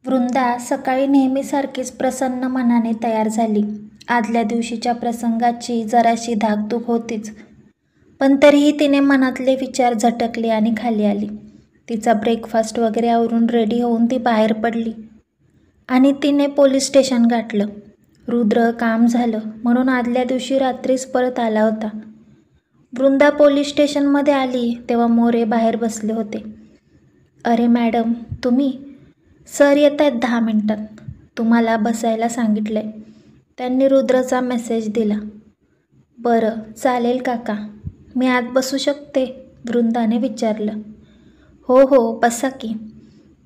वृंदा सकाळी नेहमीसारखीच प्रसन्न मनाने तयार झाली. आदल्या दिवशीच्या प्रसंगाची जराशी धाकधूक होतीच, पण तरीही तिने मनातले विचार झटकले आणि खाली आली. तिचा ब्रेकफास्ट वगैरे आवरून रेडी होऊन ती बाहेर पडली आणि तिने पोलीस स्टेशन गाठलं. रुद्र काम झालं म्हणून आदल्या दिवशी रात्रीच परत आला होता. वृंदा पोलीस स्टेशनमध्ये आली तेव्हा मोरे बाहेर बसले होते. अरे मॅडम, तुम्ही? सर येत आहेत 10 मिनिटात. तुम्हाला बसायला सांगितलंय. त्यांनी रुद्रचा मेसेज दिला. बरं चालेल काका, मी आत बसू शकते? वृंदाने विचारलं. हो हो, बसा की,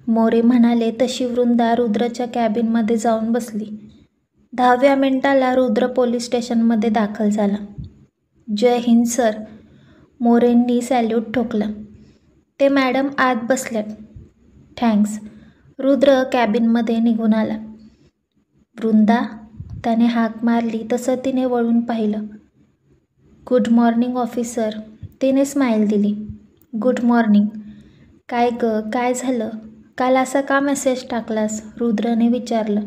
मोरे म्हणाले. तशी वृंदा रुद्रच्या कॅबिनमध्ये जाऊन बसली. 10व्या मिनिटाला रुद्र पोलीस स्टेशनमध्ये दाखल झाला. जय हिंद सर, मोरेंनी सॅल्यूट ठोकला. ते मॅडम आत बसल्यात. थँक्स. रुद्र कॅबिनमध्ये निघून आला. वृंदा, त्याने हाक मारली तसं तिने वळून पाहिलं. गुड मॉर्निंग ऑफिसर, तिने स्माईल दिली. Good morning. काय ग, काय झालं? काल असा का मेसेज टाकलास? रुद्रने विचारलं.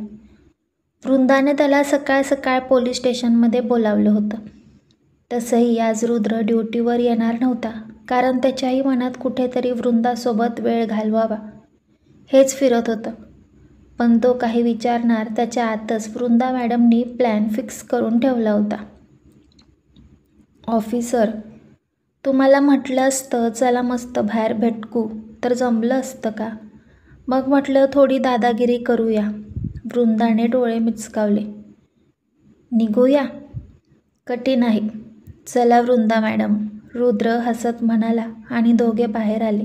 वृंदाने त्याला सकाळ सकाळ पोलीस स्टेशनमध्ये बोलावलं होतं. तसंही आज रुद्र ड्युटीवर येणार नव्हता, कारण त्याच्याही मनात कुठेतरी वृंदासोबत वेळ घालवावा हेच फिरत होतं. पण तो काही विचारणार त्याच्या आतच वृंदा मॅडमनी प्लॅन फिक्स करून ठेवला होता. ऑफिसर, तुम्हाला म्हटलं असतं चला मस्त बाहेर भेटू तर जमलं असतं का? मग म्हटलं थोडी दादागिरी करूया. वृंदाने डोळे मिचकावले. निघूया? कठीण आहे. चला वृंदा मॅडम, रुद्र हसत म्हणाला आणि दोघे बाहेर आले.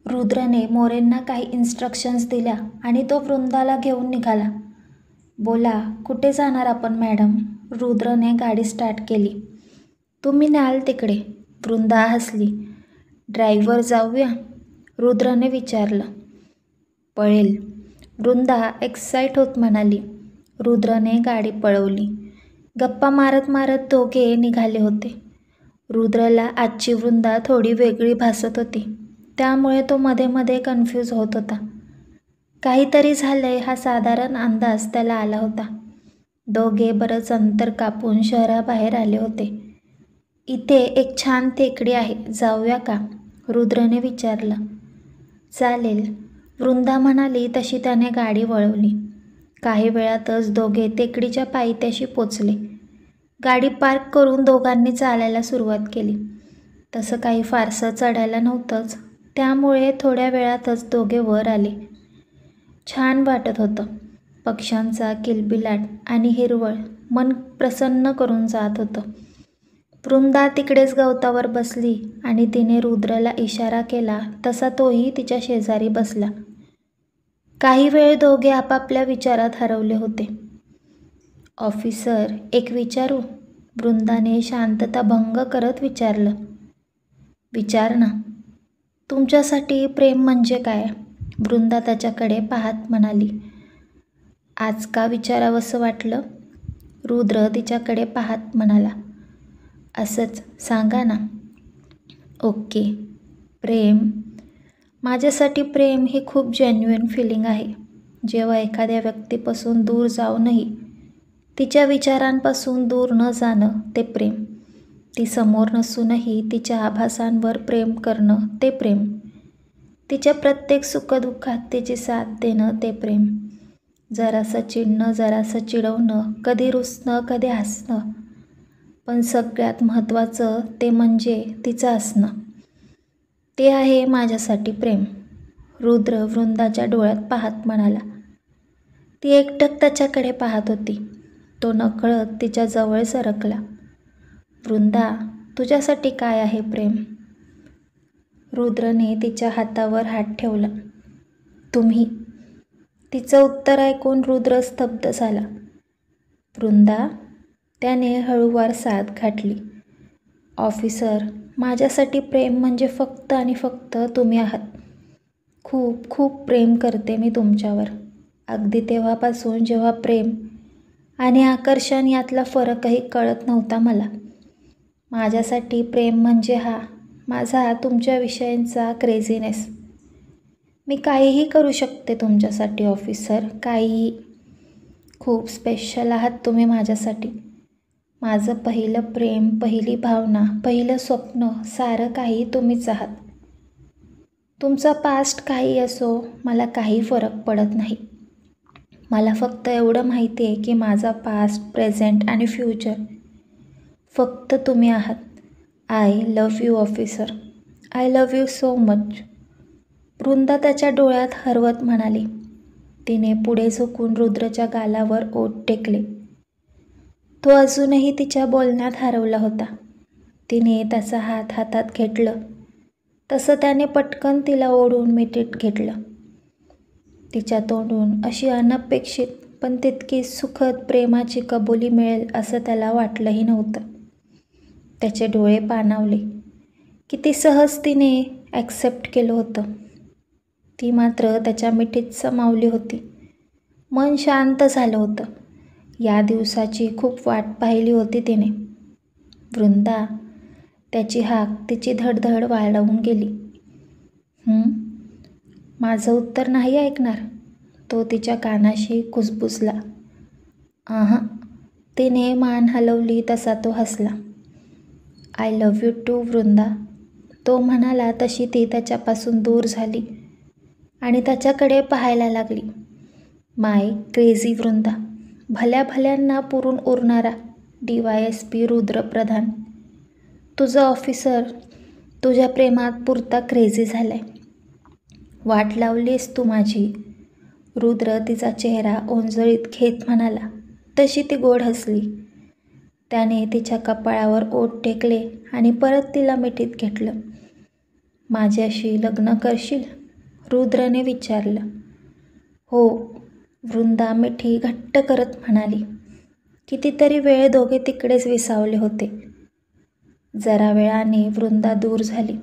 रुद्रने मोरेंना काही इन्स्ट्रक्शन्स दिल्या आणि तो वृंदाला घेऊन निघाला. बोला, कुठे जाणार आपण मॅडम? रुद्रने गाडी स्टार्ट केली. तुम्ही न्याल तिकडे. वृंदा हसली. ड्राईव्हवर जाऊया? रुद्रने विचारलं. पळेल, वृंदा एक्साईट होत म्हणाली. रुद्रने गाडी पळवली. गप्पा मारत मारत दोघे निघाले होते. रुद्रला आजची वृंदा थोडी वेगळी भासत होती, त्यामुळे तो मध्ये मध्ये कन्फ्यूज होत होता. काहीतरी झालंय हा साधारण अंदाज त्याला आला होता. दोघे बरंच अंतर कापून शहराबाहेर आले होते. इथे एक छान टेकडी आहे, जाऊया का? रुद्रने विचारलं. चालेल, वृंदा म्हणाली. तशी त्याने गाडी वळवली. काही वेळातच दोघे टेकडीच्या पायथ्याशी पोचले. गाडी पार्क करून दोघांनी चालायला सुरुवात केली. तसं काही फारसं चढायला नव्हतंच, त्यामुळे थोड्या वेळातच दोघे वर आले. छान वाटत होतं. पक्ष्यांचा किलबिलाट आणि हिरवळ मन प्रसन्न करून जात होतं. वृंदा तिकडेच गवतावर बसली आणि तिने रुद्रला इशारा केला तसा तोही तिच्या शेजारी बसला. काही वेळ दोघे आपापल्या विचारात हरवले होते. ऑफिसर, एक विचारू? वृंदाने शांतता भंग करत विचारलं. विचार ना. तुमच्यासाठी प्रेम म्हणजे काय? वृंदा त्याच्याकडे पाहत म्हणाली. आज का विचारावंसं वाटलं? रुद्र तिच्याकडे पाहत म्हणाला. असंच सांगा ना. ओके. प्रेम, माझ्यासाठी प्रेम ही खूप जेन्युइन फिलिंग आहे. जेव्हा एखाद्या व्यक्तीपासून दूर जाऊनही तिच्या विचारांपासून दूर न जाणं ते प्रेम. ती समोर नसूनही तिच्या आभासांवर प्रेम करणं ते प्रेम. तिच्या प्रत्येक सुखदुःखात तिची साथ देणं ते प्रेम. जरासं चिडणं, जरासं चिडवणं, कधी रुसणं, कधी हसणं, पण सगळ्यात महत्त्वाचं ते म्हणजे तिचं असणं. ते आहे माझ्यासाठी प्रेम. रुद्र वृंदाच्या डोळ्यात पाहत म्हणाला. ती एकटक त्याच्याकडे पाहत होती. तो नकळत तिच्या जवळ सरकला. वृंदा, तुझ्यासाठी काय आहे प्रेम? रुद्रने तिच्या हातावर हात ठेवला. तुम्ही. तिचं उत्तर ऐकून रुद्र स्तब्ध झाला. वृंदा, त्याने हळूवार साद घातली. ऑफिसर, माझ्यासाठी प्रेम म्हणजे फक्त आणि फक्त तुम्ही आहात. खूप खूप प्रेम करते मी तुमच्यावर. अगदी तेव्हापासून जेव्हा प्रेम आणि आकर्षण यातला फरकही कळत नव्हता मला. माझ्यासाठी प्रेम म्हणजे हा माझा तुमच्याविषयींचा क्रेझीनेस. मी काहीही करू शकते तुमच्यासाठी ऑफिसर, काहीही. खूप स्पेशल आहात तुम्ही माझ्यासाठी. माझं पहिलं प्रेम, पहिली भावना, पहिलं स्वप्न, सारं काही तुम्हीच आहात. तुमचा पास्ट काही असो, मला काही फरक पडत नाही. मला फक्त एवढं माहिती आहे की माझा पास्ट, प्रेझेंट आणि फ्युचर फक्त तुम्ही आहात. I love you officer. I love you so much. Vrinda त्याच्या डोळ्यात हरवत म्हणाली. तिने पुढे झुकून रुद्रच्या गालावर ओठ टेकले. तो अजूनही तिच्या बोलण्यात हरवला होता. तिने त्याचा हात हातात घेतलं तसं त्याने पटकन तिला ओढून मिठीत घेतलं. तिच्या तोंडून अशी अनपेक्षित पण तितकी सुखद प्रेमाची कबुली मिळेल असं त्याला वाटलंही नव्हतं. त्याचे डोळे पाणावले. किती सहज तिने ॲक्सेप्ट केलं होतं. ती मात्र त्याच्या मिठीत समावली होती. मन शांत झालं होतं. या दिवसाची खूप वाट पाहिली होती तिने. वृंदा, त्याची हाक तिची धडधड वाढवून गेली. माझं उत्तर नाही ऐकणार? तो तिच्या कानाशी कुजबुजला. आहा. तिने मान हलवली तसा तो हसला. I love you too Vrinda. तो म्हणाला तशी ती त्याच्यापासून दूर झाली आणि त्याच्याकडे पाहायला लागली. माय क्रेझी वृंदा. भल्या भल्यांना पुरून उरणारा DYSP रुद्रप्रधान. तुझं ऑफिसर तुझ्या प्रेमात पुरता क्रेझी झालाय. वाट लावलीस तू माझी. रुद्र तिचा चेहरा ओंजळीत घेत म्हणाला. तशी ती गोड हसली. त्याने तिच्या कपाळावर ओठ टेकले आणि परत तिला मिठीत घेतलं. माझ्याशी लग्न करशील? रुद्रने विचारलं. हो. वृंदा मिठी घट्ट करत म्हणाली. कितीतरी वेळ दोघे तिकडेच विसावले होते. जरा वेळाने वृंदा दूर झाली.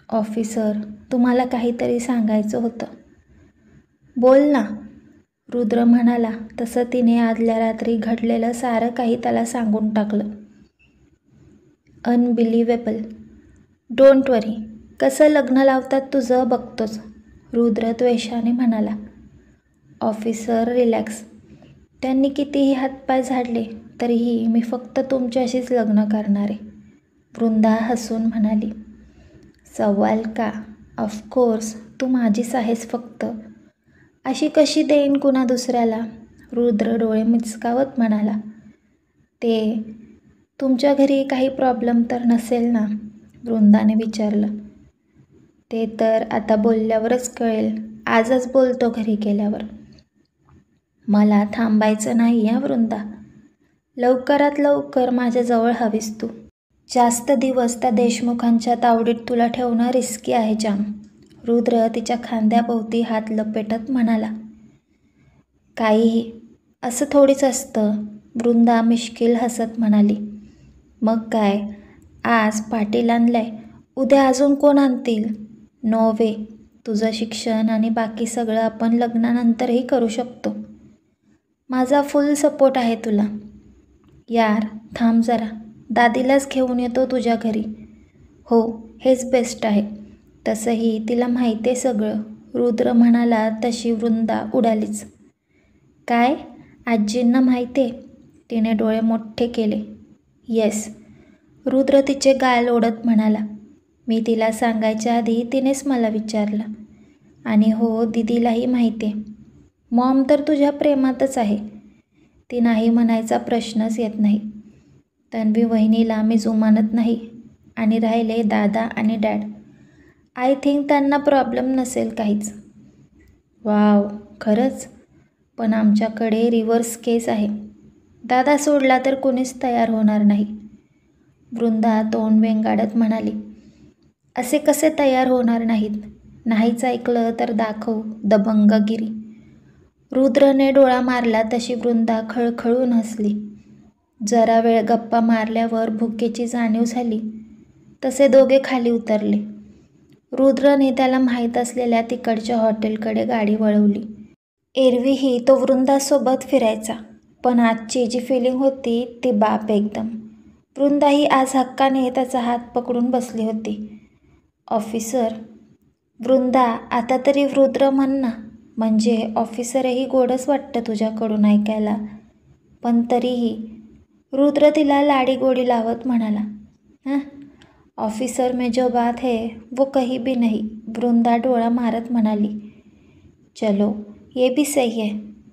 ऑफिसर, तुम्हाला काहीतरी सांगायचं होतं. बोल ना. रुद्र म्हणाला तसं तिने आदल्या रात्री घडलेलं सारं काही त्याला सांगून टाकलं. अनबिलिव्हेबल. डोंट वरी. कसं लग्न लावतात तुझं बघतोच. रुद्र द्वेषाने म्हणाला. Officer relax. त्यांनी कितीही हातपाय झाडले तरीही मी फक्त तुमच्याशीच लग्न करणार आहे. वृंदा हसून म्हणाली. सवाल का? ऑफकोर्स तू माझीच आहेस फक्त. अशी कशी देईन कुणा दुसऱ्याला? रुद्र डोळे मिचकावत म्हणाला. ते तुमच्या घरी काही प्रॉब्लेम तर नसेल ना? वृंदाने विचारलं. ते तर आता बोलल्यावरच कळेल. आजच बोलतो घरी गेल्यावर. मला थांबायचं नाही या वृंदा. लवकरात लवकर माझ्याजवळ हवीस तू. जास्त दिवस त्या देशमुखांच्या तावडीत तुला ठेवणं रिस्की आहे जाम. रुद्र तिच्या खांद्याभोवती हात लपेटत म्हणाला. काहीही असं थोडीच असतं. वृंदा मिश्किल हसत म्हणाली. मग काय, आज पाटील आणलाय, उद्या अजून कोण आणतील? नो वे. तुझं शिक्षण आणि बाकी सगळं आपण लग्नानंतरही करू शकतो. माझा फुल सपोर्ट आहे तुला. यार थांब जरा. दादीलाच घेऊन येतो तुझ्या घरी. हो, हेच बेस्ट आहे. तसंही तिला माहिती आहे सगळं. रुद्र म्हणाला तशी वृंदा उडालीच. काय? आजींना माहिती आहे? तिने डोळे मोठे केले. येस. रुद्र तिचे गाल ओढत म्हणाला. मी तिला सांगायच्या आधी तिनेच मला विचारलं. आणि हो, दीदीलाही माहिती आहे. मॉम तर तुझ्या प्रेमातच आहे. ती नाही म्हणायचा प्रश्नच येत नाही. तन्वी वहिनीला मी जुमानत नाही. आणि राहिले दादा आणि डॅड. आय थिंक त्यांना प्रॉब्लेम नसेल काहीच. वाव, खरंच? पण आमच्याकडे रिव्हर्स केस आहे. दादा सोडला तर कोणीच तयार होणार नाही. वृंदा तोंड वेंगाडत म्हणाली. असे कसे तयार होणार नाहीत? नाहीच ऐकलं तर दाखव दबंगगिरी. रुद्रने डोळा मारला तशी वृंदा खळखळून हसली. जरा वेळ गप्पा मारल्यावर भुकेची जाणीव झाली तसे दोघे खाली उतरले. रुद्रने त्याला माहीत असलेल्या तिकडच्या हॉटेलकडे गाडी वळवली. एरवीही तो वृंदासोबत फिरायचा, पण आजची जी फिलिंग होती ती बाप एकदम. वृंदाही आज हक्काने त्याचा हात पकडून बसली होती. ऑफिसर, वृंदा, आता तरी रुद्र म्हण ना. म्हणजे ऑफिसरही गोडच वाटतं तुझ्याकडून ऐकायला. पण तरीही रुद्र तिला लाडीगोडी लावत म्हणाला. हां, ऑफिसर में जो बात है वो कहीं भी नहीं, वृंदा डोळा मारत म्हणाली. चलो ये भी सही है,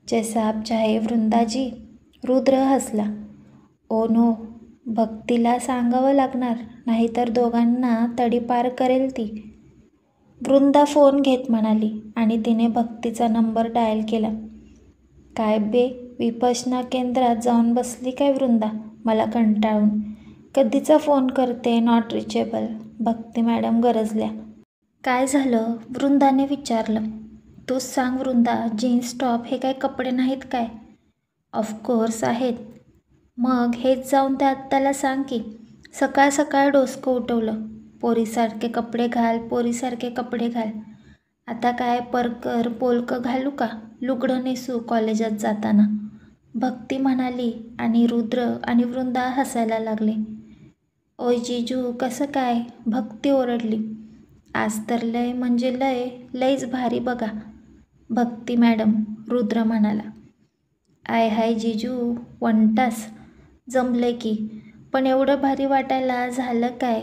जैसा आप चाहे वृंदा जी. रुद्र हसला. ओ नो, भक्तीला सांगावं लागणार, नाहीतर दोघांना तडीपार करेल ती. वृंदा फोन घेत म्हणाली आणि तिने भक्तीचा नंबर डायल केला. काय बे, विपश्यना केंद्रात जाऊन बसली काय वृंदा, मला कंटाळून. कधीचा फोन करते, नॉट रिचेबल. भक्ती मॅडम गरजल्या. काय झालं, वृंदाने विचारलं. तूच सांग वृंदा, जीन्स टॉप हे काय कपडे नाहीत काय? ऑफकोर्स आहेत. मग हेच जाऊन त्याला सांग की. सकाळ सकाळ डोसकं उठवलं. पोरीसारखे कपडे घाल, पोरीसारखे कपडे घाल. आता काय परकर पोलकं घालू का, लुगडं नेसू कॉलेजात जाताना? भक्ती म्हणाली आणि रुद्र आणि वृंदा हसायला लागले. ओय जिजू, कसं काय, भक्ती ओरडली. आज तर लय म्हणजे लयच भारी बघा भक्ती मॅडम, रुद्र म्हणाला. आय हाय जिजू, वंटास, जमलं की. पण एवढं भारी वाटायला झालं काय?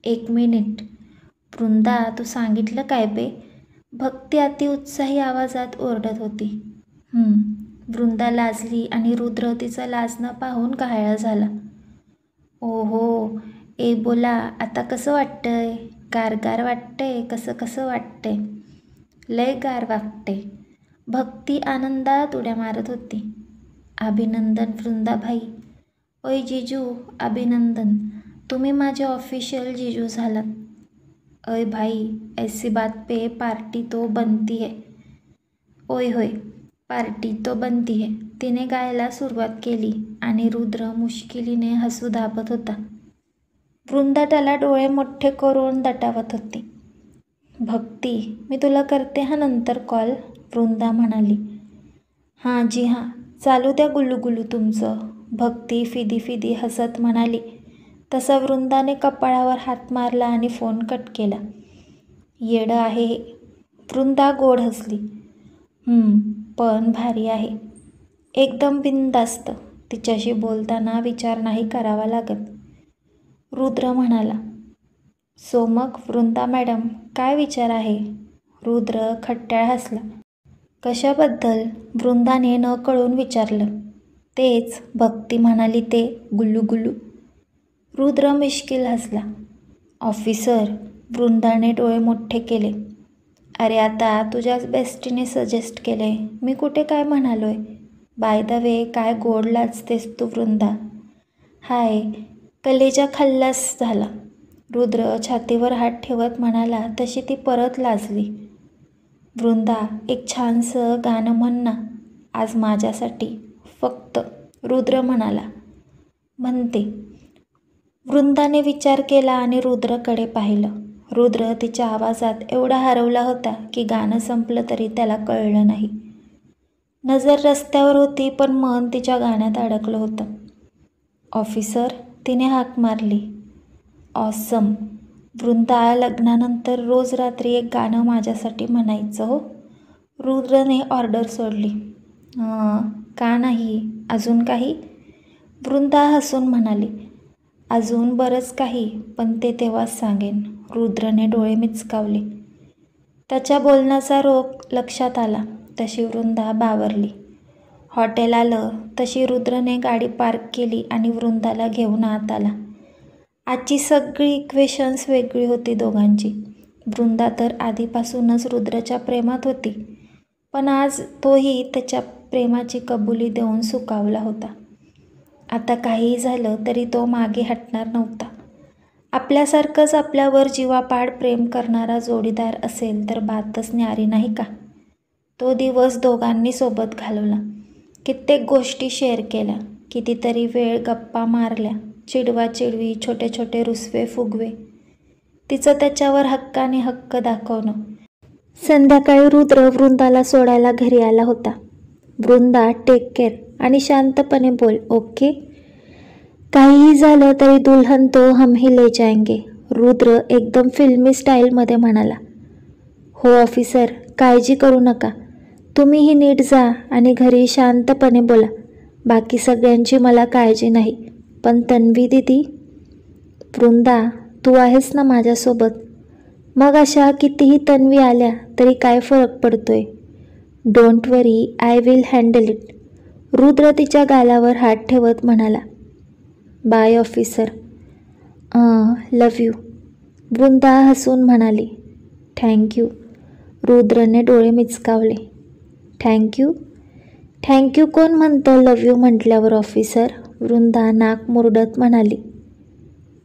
एक मिनिट वृंदा, तू सांगितलं काय बे? भक्ती अतिउत्साही आवाजात ओरडत होती. वृंदा लाजली आणि रुद्र तिचं लाजणं पाहून घायाळ झाला. ओहो, ए बोला, आता कसं वाटतंय? गारगार वाटतंय? कसं वाटतंय? लय गार वाटतंय. भक्ती आनंदात उड्या मारत होती. अभिनंदन वृंदाभाई. ओय जिजू, अभिनंदन, तुम्ही माझे ऑफिशियल जिजू झालात. अय भाई, ऐसी बात पे पार्टी तो बनती है. ओय होय, पार्टी तो बनती है. तिने गायला सुरुवात केली आणि रुद्र मुश्किलीने हसू दाबत होता. वृंदा त्याला डोळे मोठे करून दटावत होती. भक्ती, मी तुला करते हा नंतर कॉल, वृंदा म्हणाली. हां जी हां, चालू द्या गुल्लू तुमचं, भक्ती फिदी हसत म्हणाली. तसा वृंदाने कपाळावर हात मारला आणि फोन कट केला. येडं आहे हे, वृंदा गोड हसली. पण भारी आहे. एकदम बिनधास्त. तिच्याशी बोलताना विचार नाही करावा लागत, रुद्र म्हणाला. सो मग वृंदा मॅडम, काय विचार आहे? रुद्र खट्याळ हसला. कशाबद्दल? वृंदाने न कळून विचारलं. तेच, भक्ती म्हणाली ते, गुल्लू. रुद्र मिश्किल हसला. ऑफिसर, वृंदाने डोळे मोठे केले. अरे आता तुझ्याच बेस्टीने सजेस्ट केले, मी कुठे काय म्हणालोय? बाय द वे, काय गोड लाजतेस तू वृंदा. हाय, कलेजा खल्लास झाला. रुद्र छातीवर हात ठेवत म्हणाला तशी ती परत लाजली. वृंदा, एक छानसं गाणं म्हण ना आज माझ्यासाठी फक्त, रुद्र म्हणाला. म्हणते. वृंदाने विचार केला आणि रुद्रकडे पाहिलं. रुद्र तिच्या आवाजात एवढा हरवला होता की गाणं संपलं तरी त्याला कळलं नाही. नजर रस्त्यावर होती पण मन तिच्या गाण्यात अडकलं होतं. ऑफिसर, तिने हाक मारली. ऑसम. वृंदा, लग्नानंतर रोज रात्री एक गाणं माझ्यासाठी म्हणायचं हो. रुद्रने ऑर्डर सोडली. का नाही, अजून काही? वृंदा हसून म्हणाली. अजून बरंच काही, पण ते तेव्हाच सांगेन. रुद्रने डोळे मिचकावले. त्याच्या बोलण्याचा रोख लक्षात आला तशी वृंदा बावरली. हॉटेल आलं तशी रुद्रने गाडी पार्क केली आणि वृंदाला घेऊन आत आला. आजची सगळी इक्वेशन्स वेगळी होती दोघांची. वृंदा तर आधीपासूनच रुद्रच्या प्रेमात होती, पण आज तोही त्याच्या प्रेमाची कबुली देऊन सुकावला होता. आता काहीही झालं तरी तो मागे हटणार नव्हता. आपल्यासारखंच आपल्यावर जीवापाड प्रेम करणारा जोडीदार असेल तर बातच न्यारी नाही का? तो दिवस दोघांनी सोबत घालवला. कित्येक गोष्टी शेअर केल्या, कितीतरी वेळ गप्पा मारल्या, चिडवाचिडवी, छोटे छोटे रुसवे फुगवे, तिचं त्याच्यावर हक्काने हक्क दाखवणं. संध्याकाळी रुद्र वृंदाला सोडायला घरी आला होता. वृंदा, टेक केअर आणि शांतपणे बोल, ओके? काहीही झालं तरी दुल्हन तो हम ही ले जाएंगे, रुद्र एकदम फिल्मी स्टाईलमध्ये म्हणाला. हो ऑफिसर, काळजी करू नका. तुम्हीही नीट जा आणि घरी शांतपणे बोला. बाकी सगळ्यांची मला काळजी नाही, पण तन्वी दीदी. वृंदा, तू आहेस ना माझ्यासोबत. मग अशा कितीही तन्वी आल्या तरी काय फरक पडतोय. Don't worry, I will handle it. Rudra तिच्या गालावर हात ठेवत म्हणाला. Bye officer. Love you. Vrinda हसून म्हणाली. थँक्यू. रुद्रने डोळे मिचकावले. थँक्यू? थँक्यू कोण म्हणतं लव्ह यू म्हटल्यावर ऑफिसर? वृंदा नाक मुरडत म्हणाली.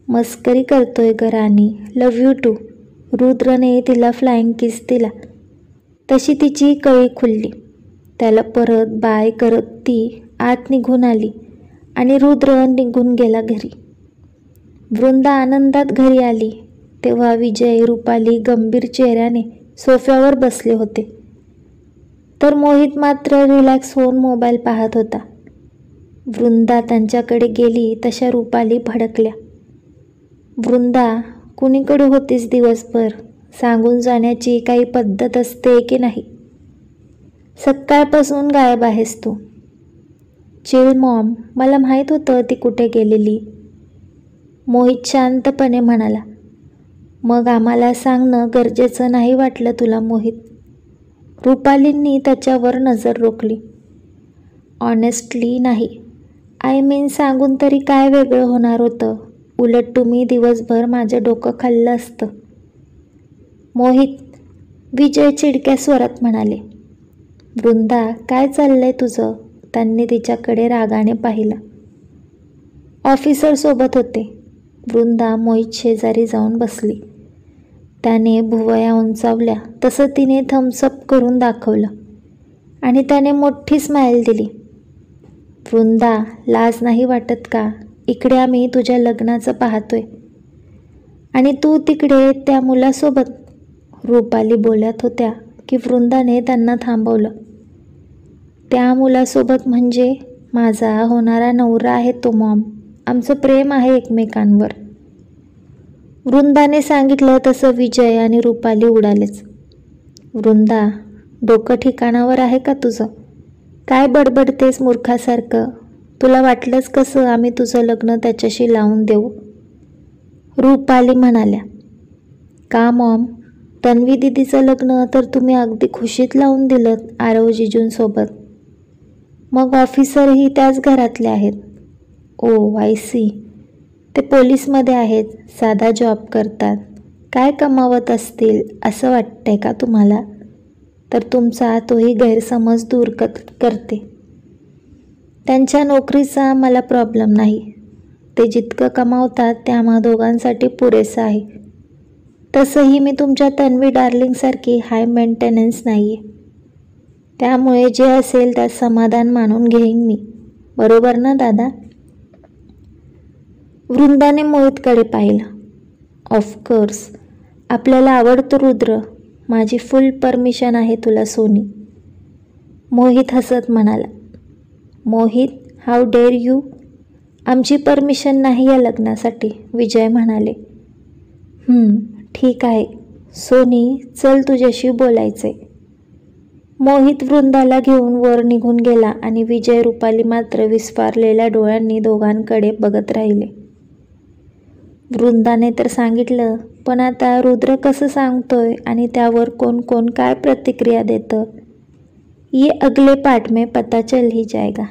मस्करी करतोय ग राणी. Love you too. रुद्रने तिला फ्लाइंग किस दिला. तशी तिची कळी खुलली. त्याला परत बाय करत ती आत निघून आली आणि रुद्र निघून गेला घरी. वृंदा आनंदात घरी आली तेव्हा विजय, रुपाली गंभीर चेहऱ्याने सोफ्यावर बसले होते, तर मोहित मात्र रिलॅक्स होऊन मोबाईल पाहत होता. वृंदा त्यांच्याकडे गेली तशा रुपाली भडकल्या. वृंदा, कुणीकडे होतीस दिवसभर? सांगून जाण्याची काही पद्धत असते की नाही? सकाळपासून गायब आहेस तू. चिल मॉम, मला माहीत होतं ती कुठे गेलेली. मोहित शांतपणे म्हणाला. मग आम्हाला सांगणं गरजेचं नाही वाटलं तुला मोहित? रुपालींनी त्याच्यावर नजर रोखली. ऑनेस्टली नाही. आय मीन सांगून तरी काय वेगळं होणार होतं? उलट तुम्ही दिवसभर माझं डोकं खाल्लं असतं. मोहित, विजय चिडक्या स्वरात म्हणाले. वृंदा, काय चाललंय तुझं? त्यांनी तिच्याकडे रागाने पाहिलं. ऑफिसर सोबत होते. वृंदा मोहित शेजारी जाऊन बसली. त्याने भुवया उंचावल्या तसं तिने थम्सअप करून दाखवलं आणि त्याने मोठी स्माईल दिली. वृंदा, लाज नाही वाटत का? इकडे आम्ही तुझ्या लग्नाचं पाहतोय आणि तू तिकडे त्या मुलासोबत. रुपाली बोलत होत्या की वृंदाने त्यांना थांबवलं. त्या मुलासोबत म्हणजे माझा होणारा नवरा आहे तो मॉम. आमचं प्रेम आहे एकमेकांवर. वृंदाने सांगितलं तसं विजय आणि रुपाली उडालेच. वृंदा, डोकं ठिकाणावर आहे का तुझं? काय बडबडतेस मूर्खासारखं? तुला वाटलंच कसं आम्ही तुझं लग्न त्याच्याशी लावून देऊ? रुपाली म्हणाल्या. का मॉम? तन्वी दिदीचं लग्न तर तुम्ही अगदी खुशीत लावून दिलं आरव जिजूंसोबत. मग ऑफिसरही त्याच घरातले आहेत. ओ आय सी. ते पोलीसमध्ये आहेत, साधा जॉब करतात. काय कमावत असतील असं वाटतंय का तुम्हाला? तर तुमचा तोही गैरसमज दूर करते. त्यांच्या नोकरीचा मला प्रॉब्लेम नाही. ते जितकं कमावतात ते आम्हा दोघांसाठी पुरेसं आहे. तसंही मी तुमच्या तन्वी डार्लिंगसारखी हाय मेंटेनन्स नाही आहे. त्यामुळे जे असेल त्यात समाधान मानून घेईन मी. बरोबर ना दादा? वृंदाने मोहितकडे पाहिलं. ऑफकोर्स, आपल्याला आवडतो रुद्र. माझी फुल परमिशन आहे तुला सोनी. मोहित हसत म्हणाला. Mohit, how dare you? आमची परमिशन नाही या लग्नासाठी, विजय म्हणाले. ठीक आहे सोनी, चल तुझ्याशी बोलायचंय. मोहित वृंदाला घेऊन वर निघून गेला आणि विजय, रुपाली मात्र विस्फारलेल्या डोळ्यांनी दोघांकडे बघत राहिले. वृंदाने तर सांगितलं, पण आता रुद्र कसं सांगतोय आणि त्यावर कोण कोण काय प्रतिक्रिया देतं, ये अगले पार्ट में पता चल ही जाएगा.